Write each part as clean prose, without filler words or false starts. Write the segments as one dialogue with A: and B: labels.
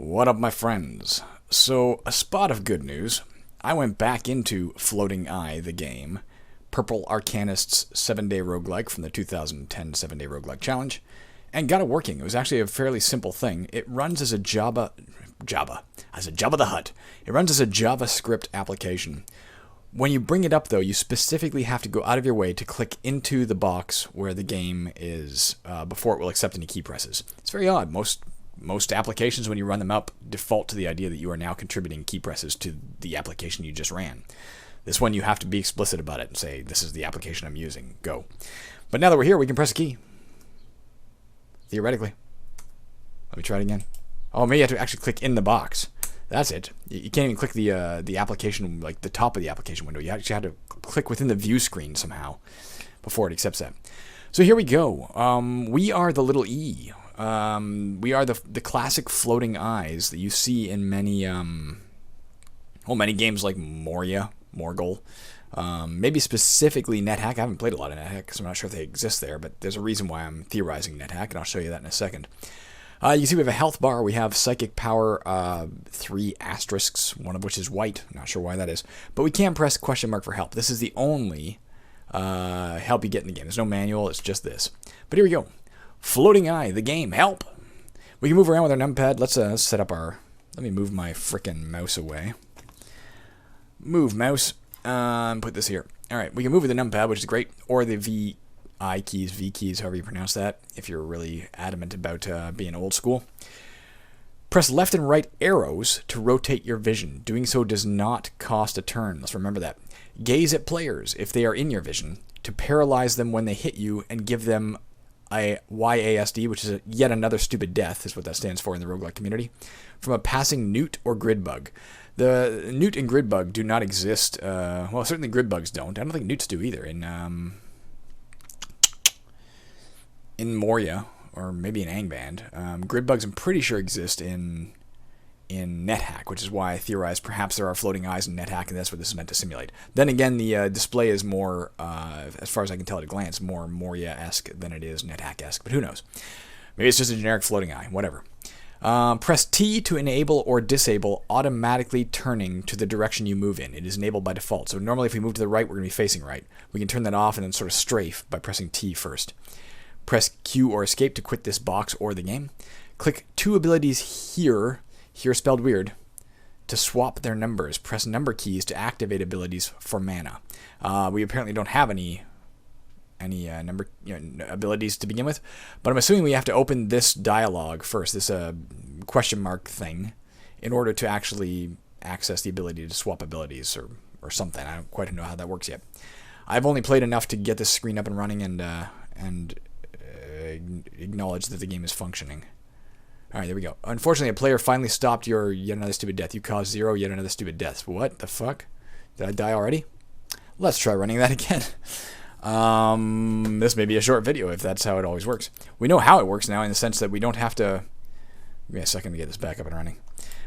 A: What up, my friends? So, a spot of good news. I went back into Floating Eye, the game, Purple Arcanist's 7-day roguelike from the 2010 7-day roguelike challenge, and got it working. It was actually a fairly simple thing. It runs as a Jabba the Hutt. It runs as a JavaScript application. When you bring it up, though, you specifically have to go out of your way to click into the box where the game is before it will accept any key presses. It's very odd. Most applications, when you run them up, default to the idea that you are now contributing key presses to the application you just ran. This one, you have to be explicit about it and say, this is the application I'm using. Go. But now that we're here, we can press a key. Theoretically. Let me try it again. Oh, maybe you have to actually click in the box. That's it. You can't even click the application, like the top of the application window. You actually have to click within the view screen somehow before it accepts that. So here we go. We are the little E. We are the classic floating eyes that you see in many games like Morgul. Maybe specifically NetHack. I haven't played a lot of NetHack, so I'm not sure if they exist there, but there's a reason why I'm theorizing NetHack, and I'll show you that in a second. You can see we have a health bar. We have psychic power, 3 asterisks, one of which is white. Not sure why that is. But we can press question mark for help. This is the only help you get in the game. There's no manual. It's just this. But here we go. Floating Eye, the game. Help! We can move around with our numpad. Let's set up our... Let me move my frickin' mouse away. Move mouse. And put this here. Alright, we can move with the numpad, which is great. Or the V keys, however you pronounce that, if you're really adamant about being old school. Press left and right arrows to rotate your vision. Doing so does not cost a turn. Let's remember that. Gaze at players if they are in your vision to paralyze them when they hit you and give them a YASD, which is yet another stupid death, is what that stands for in the roguelike community, from a passing newt or grid bug. The newt and grid bug do not exist. Well, certainly grid bugs don't. I don't think newts do either. In Moria, or maybe in Angband. Grid bugs, I'm pretty sure, exist in NetHack, which is why I theorized perhaps there are floating eyes in NetHack, and that's what this is meant to simulate. Then again, the display is more, as far as I can tell at a glance, more Moria-esque than it is NetHack-esque, but who knows? Maybe it's just a generic floating eye, whatever. Press T to enable or disable automatically turning to the direction you move in. It is enabled by default, so normally if we move to the right, we're going to be facing right. We can turn that off and then sort of strafe by pressing T first. Press Q or escape to quit this box or the game. Click 2 abilities here spelled weird, to swap their numbers. Press number keys to activate abilities for mana. We apparently don't have any number abilities to begin with, but I'm assuming we have to open this dialogue first, this question mark thing, in order to actually access the ability to swap abilities or something. I don't quite know how that works yet. I've only played enough to get this screen up and running and acknowledge that the game is functioning. Alright, there we go. Unfortunately, a player finally stopped your yet another stupid death. You caused 0, yet another stupid death. What the fuck? Did I die already? Let's try running that again. This may be a short video if that's how it always works. We know how it works now in the sense that we don't have to... Give me a second to get this back up and running.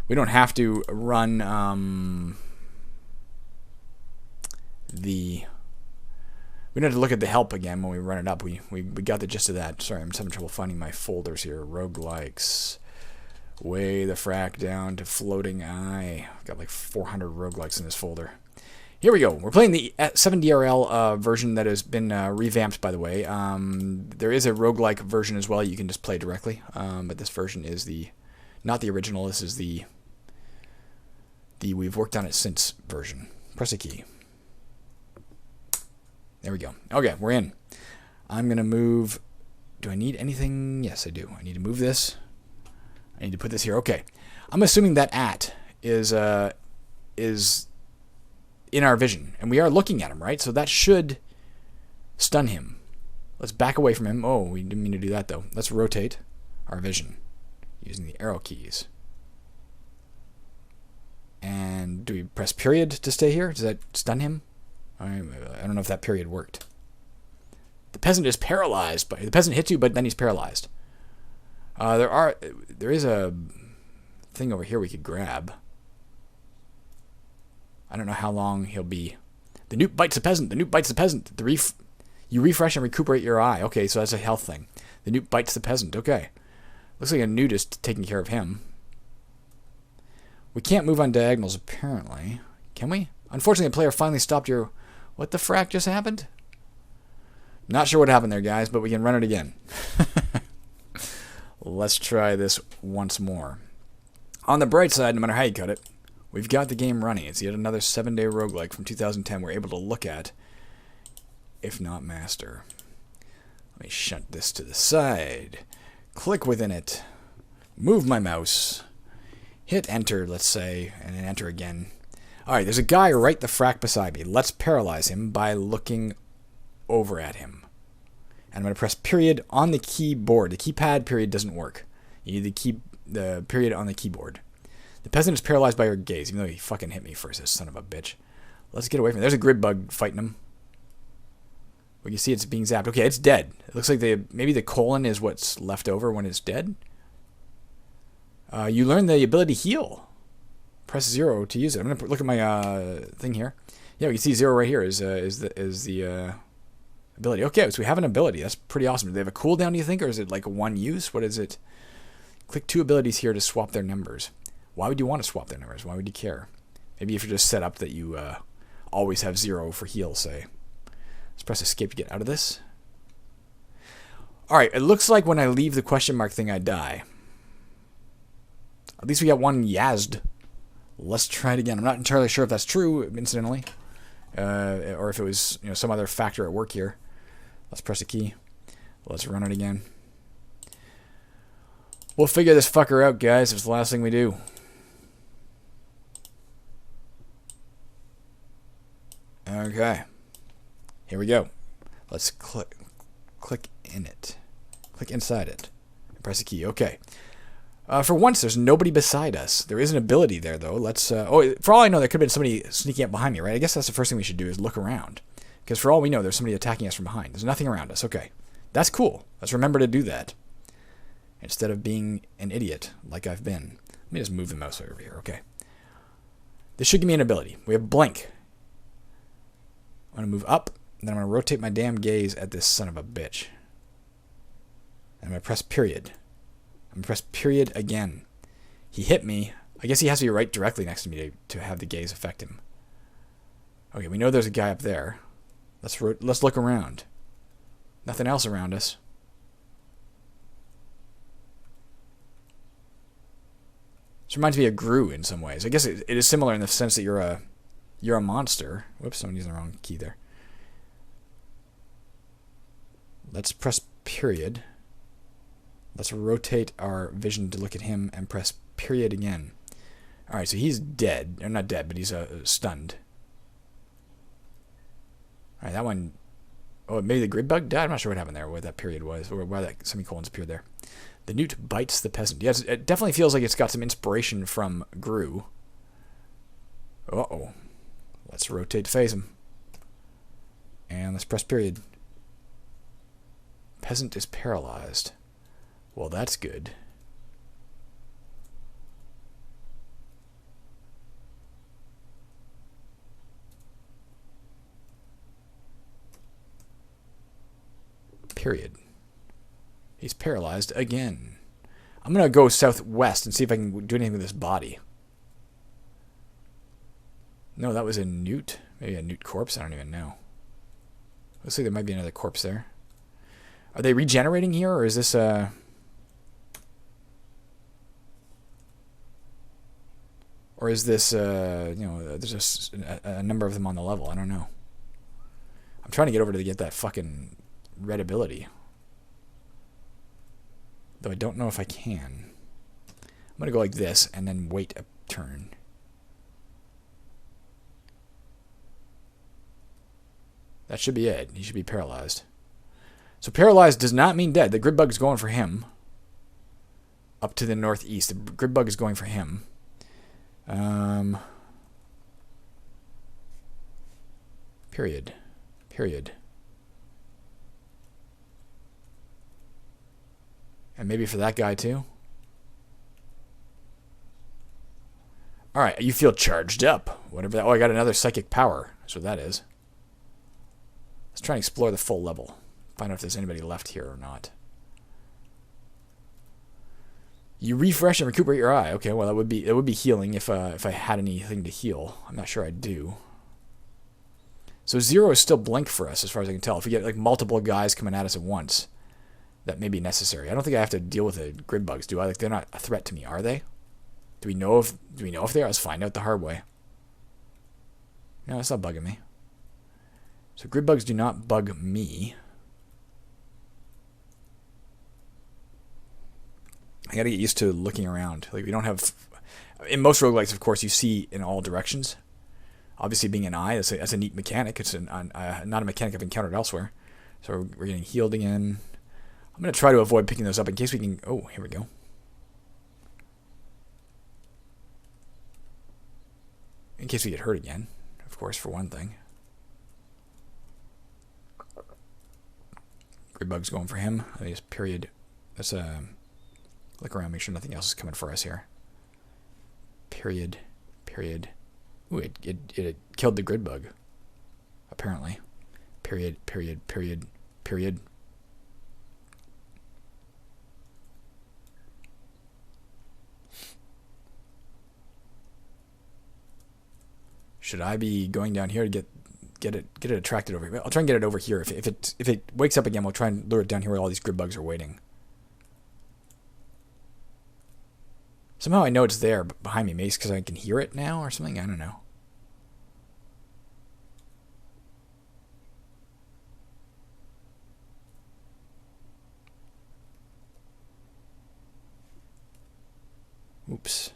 A: We don't have to run we don't have to look at the help again when we run it up. We got the gist of that. Sorry, I'm just having trouble finding my folders here. Roguelikes. Way the frack down to Floating Eye. I've got like 400 roguelikes in this folder. Here we go. We're playing the 7DRL version that has been revamped, by the way. There is a roguelike version as well you can just play directly. But this version is not the original. This is the we've worked on it since version. Press a key. There we go. Okay, we're in. I'm going to move... Do I need anything? Yes, I do. I need to move this. I need to put this here. Okay. I'm assuming that is in our vision. And we are looking at him, right? So that should stun him. Let's back away from him. Oh, we didn't mean to do that, though. Let's rotate our vision using the arrow keys. And do we press period to stay here? Does that stun him? I don't know if that period worked. The peasant is paralyzed. The peasant hits you, but then he's paralyzed. There is a thing over here we could grab. I don't know how long he'll be. The newt bites the peasant. The newt bites the peasant. You refresh and recuperate your eye. Okay, so that's a health thing. The newt bites the peasant. Okay. Looks like a nudist taking care of him. We can't move on diagonals, apparently. Can we? Unfortunately, the player finally stopped your... What the frack just happened? Not sure what happened there, guys, but we can run it again. Let's try this once more. On the bright side, no matter how you cut it, we've got the game running. It's yet another 7-day roguelike from 2010 we're able to look at, if not master. Let me shunt this to the side. Click within it. Move my mouse. Hit enter, let's say, and then enter again. Alright, there's a guy right the frack beside me. Let's paralyze him by looking over at him. And I'm going to press period on the keyboard. The keypad period doesn't work. You need the period on the keyboard. The peasant is paralyzed by your gaze, even though he fucking hit me first, this son of a bitch. Let's get away from him. There's a grid bug fighting him. We can see it's being zapped. Okay, it's dead. It looks like maybe the colon is what's left over when it's dead. You learn the ability heal. Press 0 to use it. I'm going to look at my thing here. Yeah, we can see 0 right here is the ability. Okay, so we have an ability. That's pretty awesome. Do they have a cooldown, do you think, or is it like one use? What is it? Click 2 abilities here to swap their numbers. Why would you want to swap their numbers? Why would you care? Maybe if you're just set up that you always have 0 for heal, say. Let's press escape to get out of this. Alright, it looks like when I leave the question mark thing, I die. At least we got one Yazd. Let's try it again. I'm not entirely sure if that's true, incidentally. Or if it was some other factor at work here. Let's press a key. Let's run it again. We'll figure this fucker out, guys, if it's the last thing we do. Okay. Here we go. Let's click in it. Click inside it. And press a key. Okay. For once, there's nobody beside us. There is an ability there, though. Let's... oh, for all I know, there could have been somebody sneaking up behind me, right? I guess that's the first thing we should do is look around. Because for all we know, there's somebody attacking us from behind. There's nothing around us. Okay. That's cool. Let's remember to do that. Instead of being an idiot, like I've been. Let me just move the mouse over here. Okay. This should give me an ability. We have blink. I'm going to move up. And then I'm going to rotate my damn gaze at this son of a bitch. And I'm going to press period. I'm going to press period again. He hit me. I guess he has to be right directly next to me to have the gaze affect him. Okay, we know there's a guy up there. Let's look around. Nothing else around us. This reminds me of Gru in some ways. I guess it is similar in the sense that you're a monster. Whoops, someone using the wrong key there. Let's press period. Let's rotate our vision to look at him and press period again. Alright, so he's dead. Or not dead, but he's stunned. Alright, that one... Oh, maybe the grid bug died? I'm not sure what happened there, what that period was, or why that semicolons appeared there. The newt bites the peasant. Yes, it definitely feels like it's got some inspiration from Gru. Uh-oh. Let's rotate to face him. And let's press period. Peasant is paralyzed. Well, that's good. Period. He's paralyzed again. I'm going to go southwest and see if I can do anything with this body. No, that was a newt. Maybe a newt corpse. I don't even know. Looks like there might be another corpse there. Are they regenerating here, or is this a... Or is this, there's a number of them on the level. I don't know. I'm trying to get over to get that fucking red ability. Though I don't know if I can. I'm going to go like this and then wait a turn. That should be it. He should be paralyzed. So paralyzed does not mean dead. The grid bug is going for him. Up to the northeast. The grid bug is going for him. Period. Period. And maybe for that guy too. Alright, you feel charged up. Whatever that... Oh, I got another psychic power. That's what that is. Let's try and explore the full level. Find out if there's anybody left here or not. You refresh and recuperate your eye. Okay, well that would be healing if I had anything to heal. I'm not sure I do. So 0 is still blink for us as far as I can tell. If we get like multiple guys coming at us at once, that may be necessary. I don't think I have to deal with the grid bugs, do I? Like they're not a threat to me, are they? Do we know if they are? Let's find out the hard way. No, it's not bugging me. So grid bugs do not bug me. I gotta get used to looking around. Like we don't have, in most roguelikes, of course, you see in all directions. Obviously, being an eye, that's a neat mechanic. It's not a mechanic I've encountered elsewhere. So we're getting healed again. I'm gonna try to avoid picking those up in case we can. Oh, here we go. In case we get hurt again, of course, for one thing. Grid bug's going for him. I think it's period. Let's look around, make sure nothing else is coming for us here. Period. Ooh, it killed the grid bug. Apparently. Period. Should I be going down here to get it attracted over here? I'll try and get it over here. If it wakes up again, we'll try and lure it down here where all these grid bugs are waiting. Somehow I know it's there behind me. Maybe it's because I can hear it now or something. I don't know. Oops.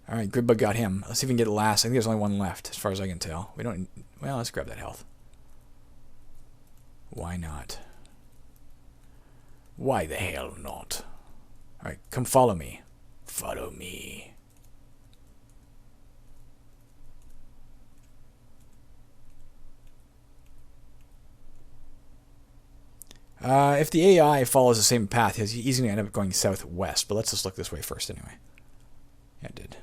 A: Alright, Gridbug got him. Let's see if we can get it last. I think there's only one left, as far as I can tell. We don't... Well, let's grab that health. Why not? Why the hell not? Alright, come follow me. Follow me. If the AI follows the same path, he's going to end up going southwest. But let's just look this way first anyway. Yeah, it did.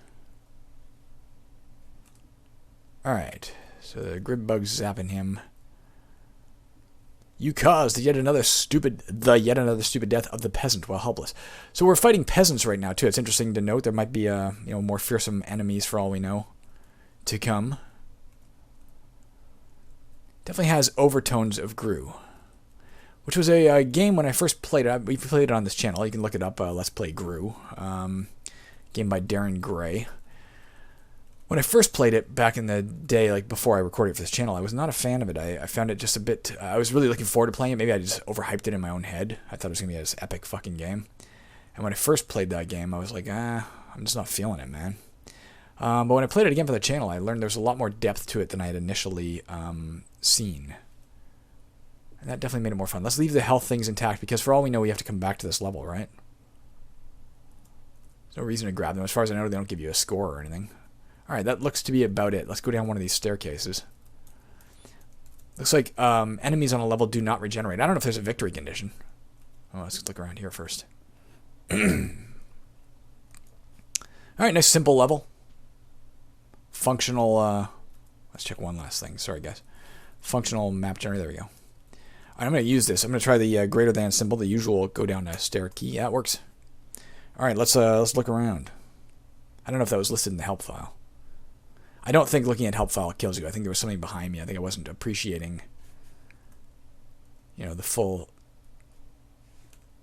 A: Alright, so the grid bug's zapping him. You caused yet another stupid death of the peasant while helpless. So we're fighting peasants right now too. It's interesting to note there might be more fearsome enemies for all we know to come. Definitely has overtones of Gru, which was a game when I first played it. We played it on this channel. You can look it up. Let's Play Gru, game by Darren Gray. When I first played it back in the day, like before I recorded for this channel, I was not a fan of it. I found it just a bit... I was really looking forward to playing it. Maybe I just overhyped it in my own head. I thought it was going to be this epic fucking game. And when I first played that game, I was like, I'm just not feeling it, man. But when I played it again for the channel, I learned there's a lot more depth to it than I had initially seen. And that definitely made it more fun. Let's leave the health things intact, because for all we know, we have to come back to this level, right? There's no reason to grab them. As far as I know, they don't give you a score or anything. Alright, that looks to be about it. Let's go down one of these staircases. Looks like enemies on a level do not regenerate. I don't know if there's a victory condition. Oh, let's look around here first. Alright, nice simple level. Functional, let's check one last thing. Sorry, guys. Functional map generator. There we go. Alright, I'm going to use this. I'm going to try the greater than symbol. The usual go down a stair key. Yeah, it works. Alright, let's look around. I don't know if that was listed in the help file. I don't think looking at help file kills you. I think there was something behind me. I think I wasn't appreciating, the full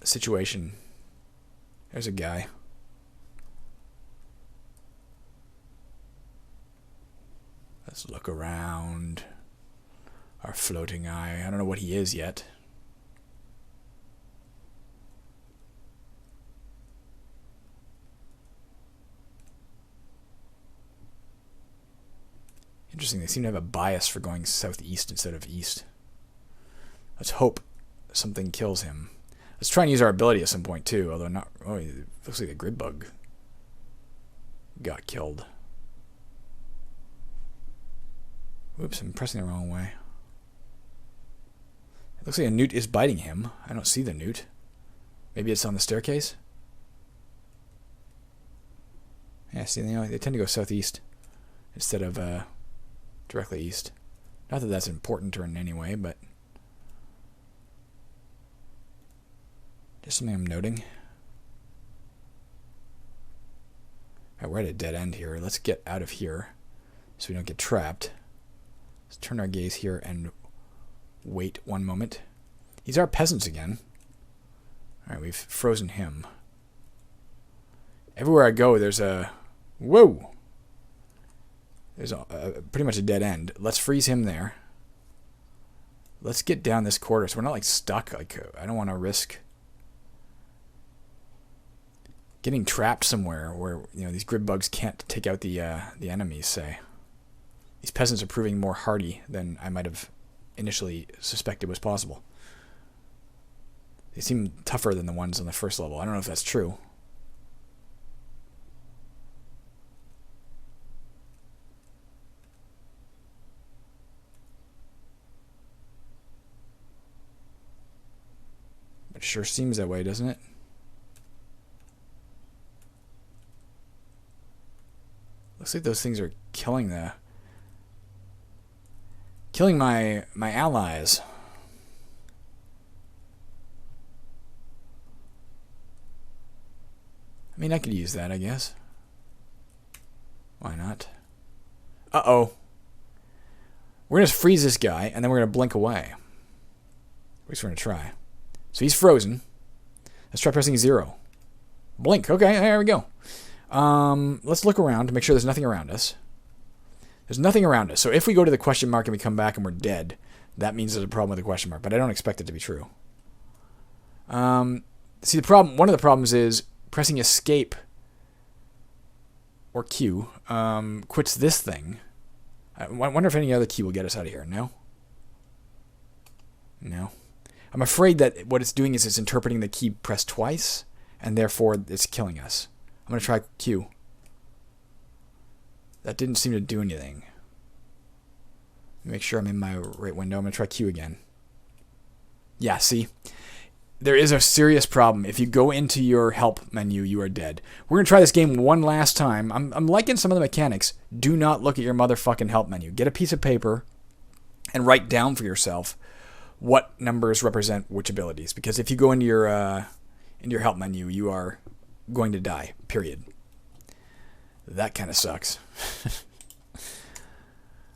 A: situation. There's a guy. Let's look around. Our floating eye. I don't know what he is yet. Interesting, they seem to have a bias for going southeast instead of east. Let's hope something kills him. Let's try and use our ability at some point too, although not... Oh, it looks like the grid bug got killed. Oops, I'm pressing the wrong way. It looks like a newt is biting him. I don't see the newt. Maybe it's on the staircase? Yeah, see, they tend to go southeast instead of... directly east. Not that that's important or in any way, but... Just something I'm noting. Alright, we're at a dead end here. Let's get out of here so we don't get trapped. Let's turn our gaze here and wait one moment. These are peasants again. Alright, we've frozen him. Everywhere I go, there's a... Whoa! There's pretty much a dead end. Let's freeze him there. Let's get down this corridor so we're not like stuck. Like I don't want to risk getting trapped somewhere where these grid bugs can't take out the enemies. Say these peasants are proving more hardy than I might have initially suspected was possible. They seem tougher than the ones on the first level. I don't know if that's true. It sure seems that way, doesn't it? Looks like those things are killing my allies. I mean, I could use that, I guess. Why not? Uh-oh. We're going to freeze this guy, and then we're going to blink away. At least we're going to try. So he's frozen. Let's try pressing 0. Blink. Okay, there we go. Let's look around to make sure there's nothing around us. There's nothing around us. So if we go to the question mark and we come back and we're dead, that means there's a problem with the question mark. But I don't expect it to be true. See, one of the problems is pressing escape or Q quits this thing. I wonder if any other key will get us out of here. No? No. I'm afraid that what it's doing is it's interpreting the key pressed twice, and therefore it's killing us. I'm going to try Q. That didn't seem to do anything. Make sure I'm in my right window. I'm going to try Q again. Yeah, see? There is a serious problem. If you go into your help menu, you are dead. We're going to try this game one last time. I'm liking some of the mechanics. Do not look at your motherfucking help menu. Get a piece of paper and write down for yourself what numbers represent which abilities. Because if you go into your help menu, you are going to die. Period. That kind of sucks.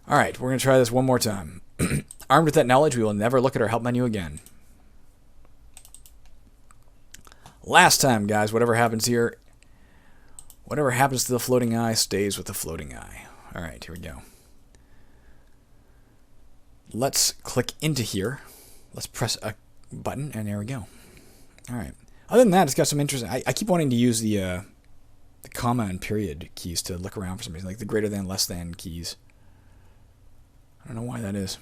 A: Alright, we're going to try this one more time. Armed with that knowledge, we will never look at our help menu again. Last time, guys, whatever happens here, whatever happens to the floating eye stays with the floating eye. Alright, here we go. Let's click into here. Let's press a button, and there we go. Alright. Other than that, it's got some interesting... I keep wanting to use the comma and period keys to look around for some reason, like the greater than, less than keys. I don't know why that is.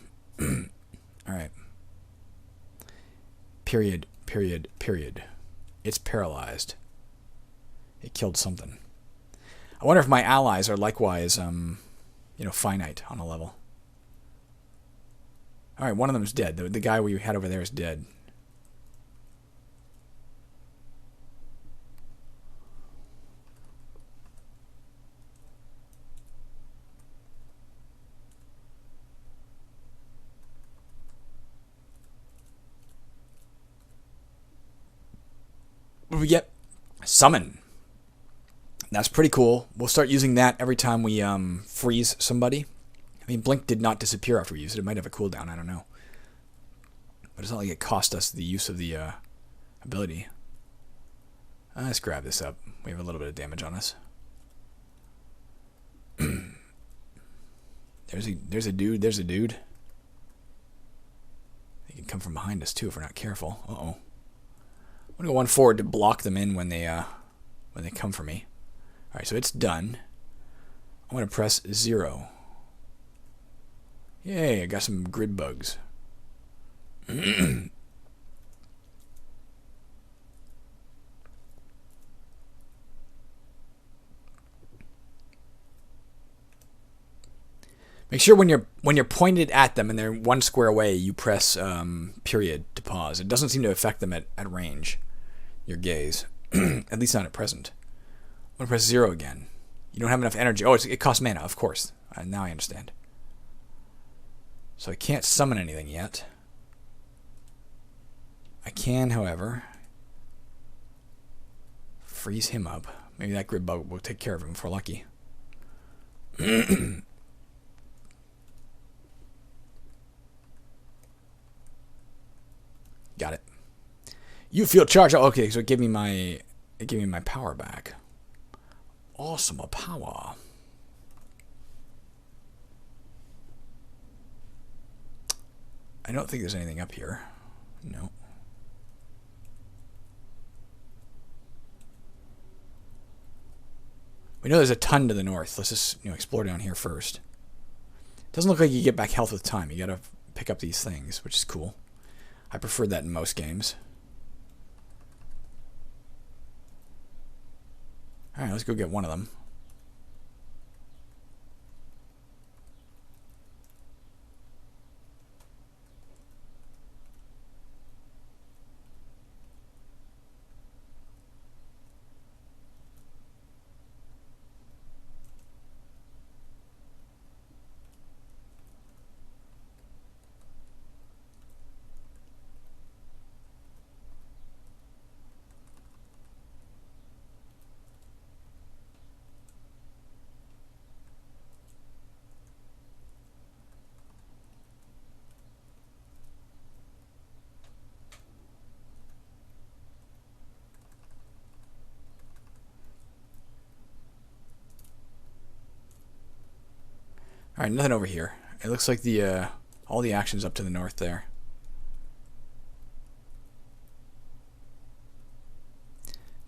A: Alright. Period, period, period. It's paralyzed. It killed something. I wonder if my allies are likewise, finite on a level. Alright, one of them is dead. The guy we had over there is dead. We get summon. That's pretty cool. We'll start using that every time we freeze somebody. I mean, blink did not disappear after we used it. It might have a cooldown. I don't know. But it's not like it cost us the use of the ability. Let's grab this up. We have a little bit of damage on us. There's a dude. There's a dude. They can come from behind us too if we're not careful. Uh-oh. I'm going to go one forward to block them in when they come for me. Alright, so it's done. I'm going to press 0. Yay, I got some grid bugs. Make sure when you're pointed at them and they're one square away, you press period to pause. It doesn't seem to affect them at range, your gaze. At least not at present. I'm going to press 0 again. You don't have enough energy. Oh, it costs mana, of course. Now I understand. So I can't summon anything yet. I can, however, freeze him up. Maybe that grid bug will take care of him if we're lucky. Got it. You feel charged. Oh, okay, so it gave me my power back. Awesome, a power. I don't think there's anything up here. No. We know there's a ton to the north. Let's just explore down here first. Doesn't look like you get back health with time. You gotta pick up these things, which is cool. I prefer that in most games. Alright, let's go get one of them. Alright, nothing over here. It looks like the all the action's up to the north there.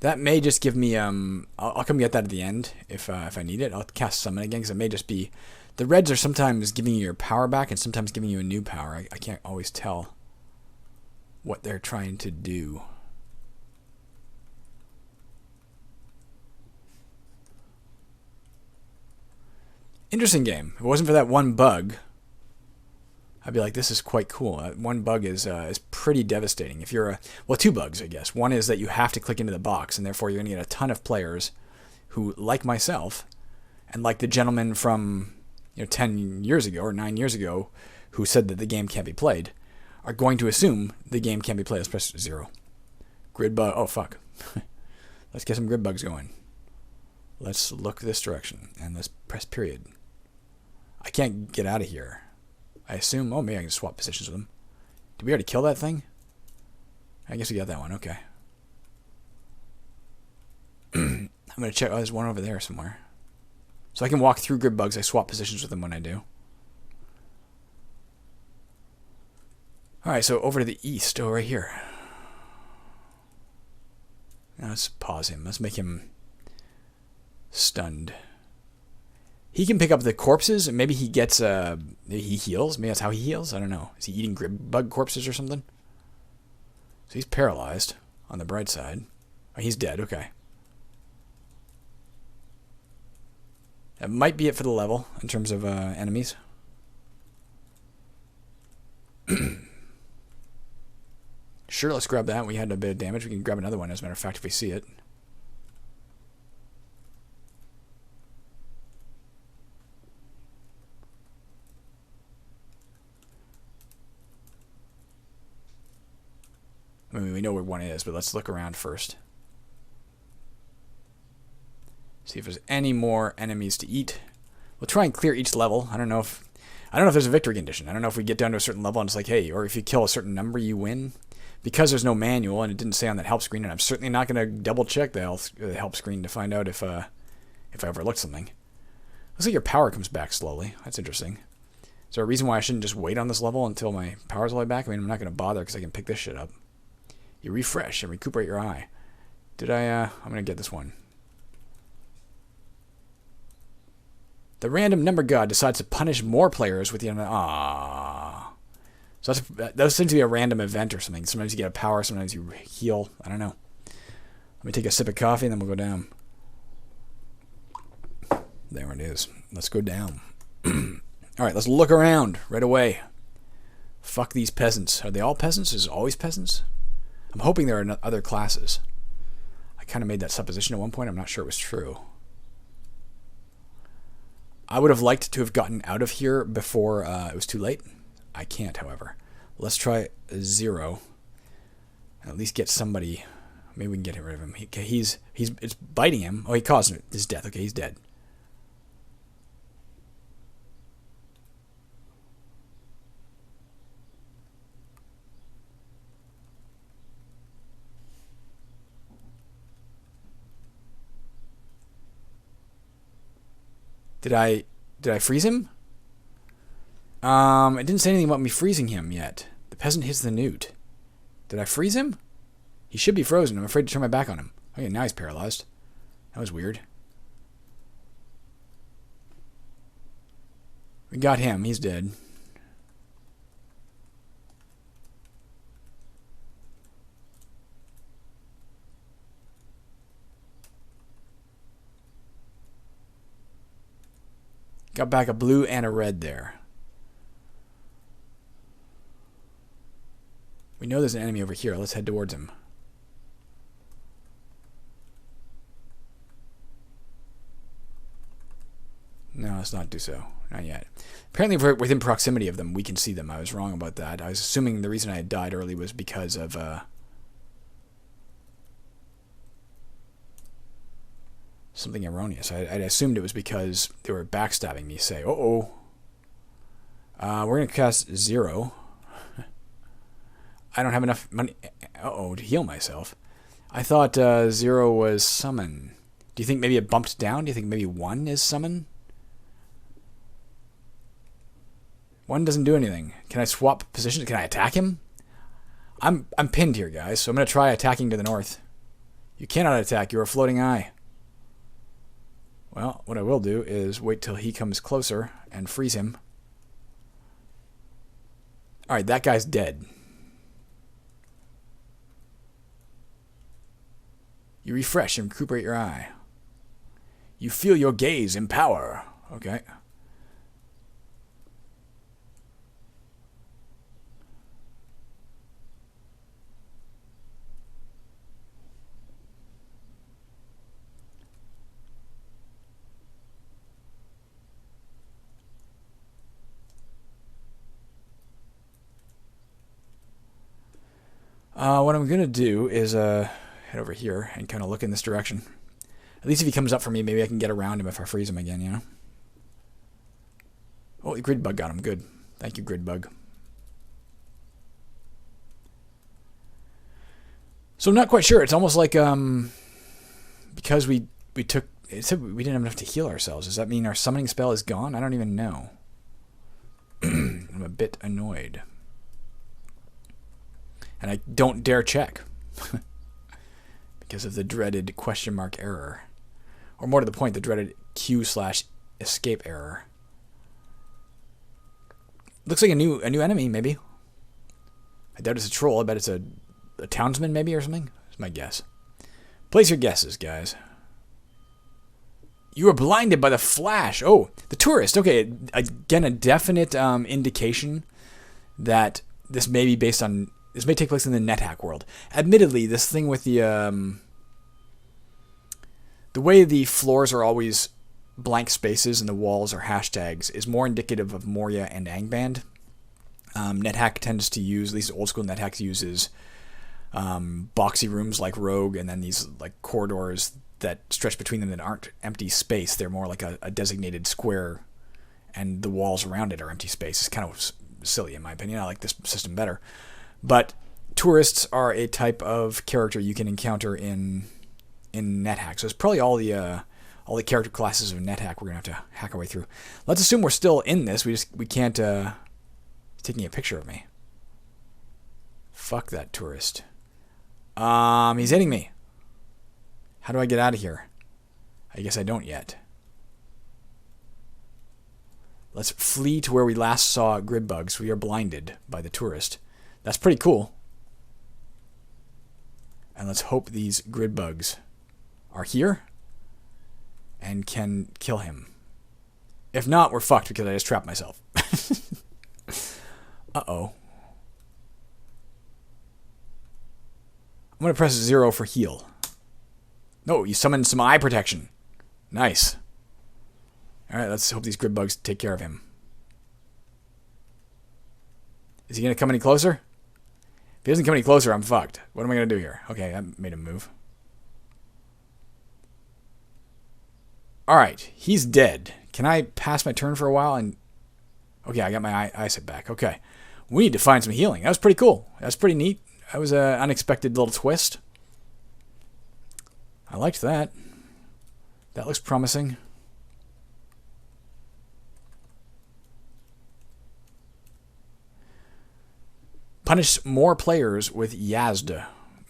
A: That may just give me I'll come get that at the end if I need it. I'll cast summon again because it may just be the reds are sometimes giving you your power back and sometimes giving you a new power. I can't always tell what they're trying to do. Interesting game. If it wasn't for that one bug, I'd be like, this is quite cool. That one bug is pretty devastating. If you're well, two bugs, I guess. One is that you have to click into the box, and therefore you're going to get a ton of players who, like myself, and like the gentleman from 10 years ago or 9 years ago who said that the game can't be played, are going to assume the game can't be played. Let's press 0. Grid bug. Oh, fuck. Let's get some grid bugs going. Let's look this direction, and let's press period. I can't get out of here. I assume, oh, maybe I can swap positions with them. Did we already kill that thing? I guess we got that one, okay. I'm going to check, oh, there's one over there somewhere. So I can walk through grid bugs, I swap positions with them when I do. Alright, so over to the east, over here. Now let's pause him, let's make him stunned. He can pick up the corpses, and maybe he gets, maybe he heals. Maybe that's how he heals. I don't know. Is he eating grid bug corpses or something? So he's paralyzed on the bright side. Oh, he's dead, okay. That might be it for the level in terms of enemies. Sure, let's grab that. We had a bit of damage. We can grab another one, as a matter of fact, if we see it. I mean, we know where one is, but let's look around first. See if there's any more enemies to eat. We'll try and clear each level. I don't know if there's a victory condition. I don't know if we get down to a certain level and it's like, hey, or if you kill a certain number, you win. Because there's no manual and it didn't say on that help screen, and I'm certainly not going to double check the help screen to find out if I overlooked something. Looks like your power comes back slowly. That's interesting. Is there a reason why I shouldn't just wait on this level until my power's all the way back? I mean, I'm not going to bother because I can pick this shit up. You refresh and recuperate your eye. Did I, I'm going to get this one. The random number god decides to punish more players with the... Aww. So that seems to be a random event or something. Sometimes you get a power, sometimes you heal. I don't know. Let me take a sip of coffee and then we'll go down. There it is. Let's go down. Alright, let's look around right away. Fuck these peasants. Are they all peasants? Is it always peasants? I'm hoping there are other classes. I kind of made that supposition at one point. I'm not sure it was true. I would have liked to have gotten out of here before it was too late. I can't, however. Let's try 0. At least get somebody maybe we can get rid of him. It's biting him. Oh, he caused his death. Okay, he's dead. Did I freeze him? It didn't say anything about me freezing him yet. The peasant hits the newt. Did I freeze him? He should be frozen. I'm afraid to turn my back on him. Okay, now he's paralyzed. That was weird. We got him. He's dead. Got back a blue and a red there. We know there's an enemy over here. Let's head towards him. No, let's not do so. Not yet. Apparently, if we're within proximity of them, we can see them. I was wrong about that. I was assuming the reason I had died early was because of something erroneous. I assumed it was because they were backstabbing me. Say, we're going to cast 0. I don't have enough money. To heal myself. I thought 0 was summon. Do you think maybe it bumped down? Do you think maybe 1 is summon? 1 doesn't do anything. Can I swap positions? Can I attack him? I'm pinned here, guys, so I'm going to try attacking to the north. You cannot attack. You're a floating eye. Well, what I will do is wait till he comes closer and freeze him. Alright, that guy's dead. You refresh and recuperate your eye. You feel your gaze empower. Okay. What I'm going to do is head over here and kind of look in this direction. At least if he comes up for me, maybe I can get around him if I freeze him again, you know? Oh, the grid bug got him. Good. Thank you, grid bug. So I'm not quite sure. It's almost like because we took... It said we didn't have enough to heal ourselves. Does that mean our summoning spell is gone? I don't even know. I'm a bit annoyed. And I don't dare check. Because of the dreaded question mark error. Or more to the point, the dreaded Q/escape error. Looks like a new enemy, maybe. I doubt it's a troll. I bet it's a townsman, maybe, or something. That's my guess. Place your guesses, guys. You were blinded by the flash. Oh, the tourist. Okay, again, a definite indication that this may be based on... This may take place in the NetHack world. Admittedly, this thing with the way the floors are always blank spaces and the walls are hashtags is more indicative of Moria and Angband. NetHack tends to use, at least old school NetHack uses boxy rooms like Rogue, and then these like corridors that stretch between them that aren't empty space. They're more like a designated square, and the walls around it are empty space. It's kind of silly in my opinion. I like this system better. But tourists are a type of character you can encounter in NetHack. So it's probably all the character classes of NetHack we're gonna have to hack our way through. Let's assume we're still in this. We can't. He's taking a picture of me. Fuck that tourist. He's hitting me. How do I get out of here? I guess I don't yet. Let's flee to where we last saw grid bugs. We are blinded by the tourist. That's pretty cool. And let's hope these grid bugs are here and can kill him. If not, we're fucked because I just trapped myself. Uh-oh. I'm going to press 0 for heal. No, you summoned some eye protection. Nice. Alright, let's hope these grid bugs take care of him. Is he going to come any closer? If he doesn't come any closer, I'm fucked. What am I going to do here? Okay, I made him move. Alright, he's dead. Can I pass my turn for a while? And okay, I got my eyesight back. Okay. We need to find some healing. That was pretty cool. That was pretty neat. That was an unexpected little twist. I liked that. That looks promising. Punish more players with Yazd.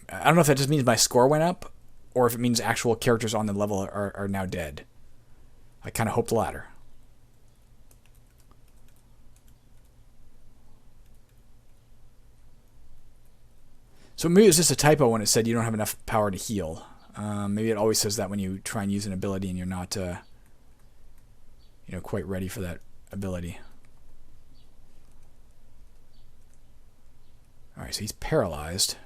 A: I don't know if that just means my score went up, or if it means actual characters on the level are now dead. I kind of hope the latter. So maybe it was just a typo when it said you don't have enough power to heal. Maybe it always says that when you try and use an ability and you're not, quite ready for that ability. All right, so he's paralyzed.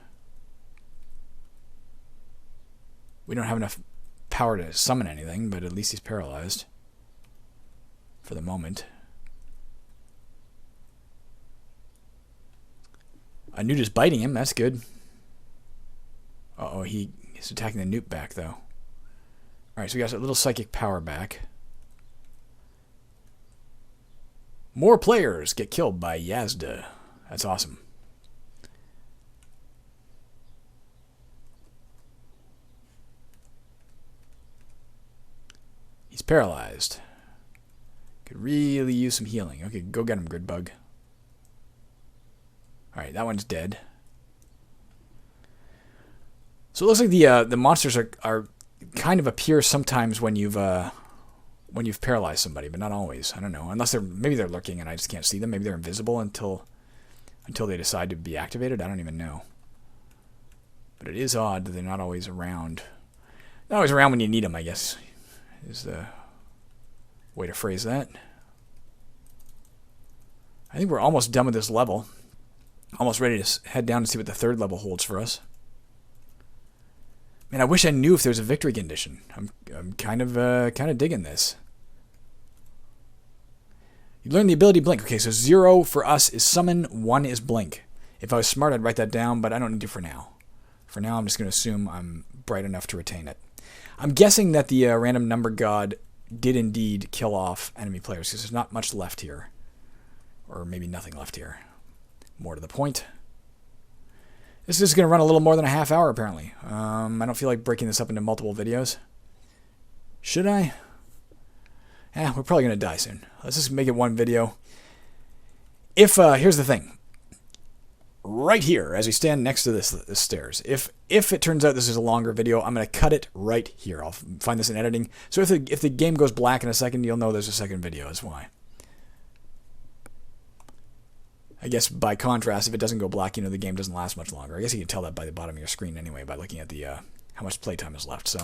A: We don't have enough power to summon anything, but at least he's paralyzed for the moment. Newt is biting him. That's good. Uh-oh, he's attacking the Newt back, though. All right, so we got a little psychic power back. More players get killed by Yazd. That's awesome. He's paralyzed. Could really use some healing. Okay, go get him, Gridbug. Alright, that one's dead. So it looks like the monsters are kind of appear sometimes when you've paralyzed somebody, but not always. I don't know. Unless maybe they're lurking and I just can't see them. Maybe they're invisible until they decide to be activated. I don't even know. But it is odd that they're not always around. Not always around when you need them, I guess, is the way to phrase that. I think we're almost done with this level. Almost ready to head down and see what the third level holds for us. Man, I wish I knew if there's a victory condition. I'm kind of digging this. You learn the ability Blink. Okay, so 0 for us is Summon, 1 is Blink. If I was smart, I'd write that down, but I don't need to for now. For now, I'm just going to assume I'm bright enough to retain it. I'm guessing that the random number god did indeed kill off enemy players, because there's not much left here. Or maybe nothing left here. More to the point. This is going to run a little more than a half hour, apparently. I don't feel like breaking this up into multiple videos. Should I? We're probably going to die soon. Let's just make it one video. Here's the thing. Right here, as we stand next to this stairs, if it turns out this is a longer video, I'm going to cut it right here. I'll find this in editing. So if the game goes black in a second, you'll know there's a second video. That's why. I guess by contrast, if it doesn't go black, the game doesn't last much longer. I guess you can tell that by the bottom of your screen anyway, by looking at the how much playtime is left. So.